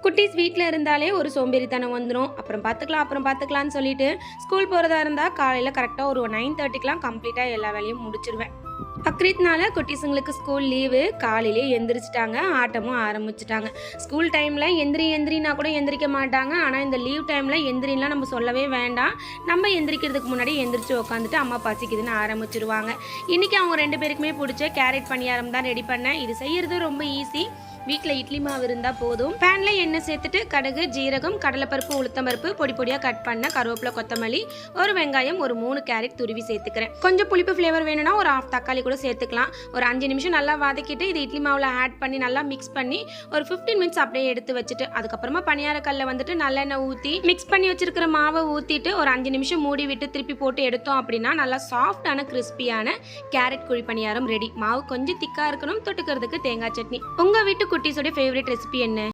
குட்டீஸ் வீட்டில் இருந்தாலே ஒரு சோம்பேறித்தனம் வந்துடும். அப்புறம் பார்த்துக்கலாம்னு சொல்லிட்டு ஸ்கூல் போகிறதா இருந்தால் காலையில் கரெக்டாக ஒரு 9:30க்கெலாம் கம்ப்ளீட்டாக எல்லா வேலையும் முடிச்சிருவேன். பக்ரீத்னால குட்டீஸுங்களுக்கு ஸ்கூல் லீவு. காலையிலே எந்திரிச்சிட்டாங்க, ஆட்டமும் ஆரம்பிச்சிட்டாங்க. ஸ்கூல் டைமில் எந்திரினா கூட எந்திரிக்க மாட்டாங்க. ஆனால் இந்த லீவ் டைமில் எந்திரின்லாம் நம்ம சொல்லவே வேண்டாம். நம்ம எந்திரிக்கிறதுக்கு முன்னாடி எந்திரிச்சு உட்காந்துட்டு அம்மா பசிக்குதுன்னு ஆரம்பிச்சிருவாங்க. இன்றைக்கி அவங்க 2 பேருக்குமே பிடிச்ச கேரட் பணியாரம் தான் ரெடி பண்ணேன். இது செய்கிறது ரொம்ப ஈஸி. வீட்டில் இட்லி மாவு இருந்தால் போதும். பேனில் எண்ணெய் சேர்த்துட்டு கடுகு, ஜீரகம், கடலைப்பருப்பு, உளுத்தம்பருப்பு, பொடி பொடியாக கட் பண்ண கருவேப்பிலை, கொத்தமல்லி, ஒரு வெங்காயம், ஒரு 3 கேரட் துருவி சேர்த்துக்கிறேன். கொஞ்சம் புளிப்பு ஃப்ளேவர் வேணும்னா ஒரு 1/2 தக்காளி கூட சேர்த்துக்கலாம். ஒரு 5 நிமிஷம் நல்லா வதக்கிட்டு இது இட்லி மாவில் ஆட் பண்ணி நல்லா மிக்ஸ் பண்ணி ஒரு 15 மினிட்ஸ் அப்படியே எடுத்து வச்சுட்டு அதுக்கப்புறமா பணியாரக்கல்ல வந்துட்டு நல்லெண்ணெய் ஊற்றி மிக்ஸ் பண்ணி வச்சிருக்கிற மாவை ஊற்றிட்டு ஒரு 5 நிமிஷம் மூடி விட்டு திருப்பி போட்டு எடுத்தோம் அப்படின்னா நல்லா சாஃப்டான கிறிஸ்பியான கேரட் குழி பணியாரம் ரெடி. மாவு கொஞ்சம் திக்காக இருக்கணும். தொட்டுக்கிறதுக்கு தேங்காய் சட்னி. உங்கள் வீட்டு குட்டீஸோட ஃபேவரட் ரெசிபி என்ன?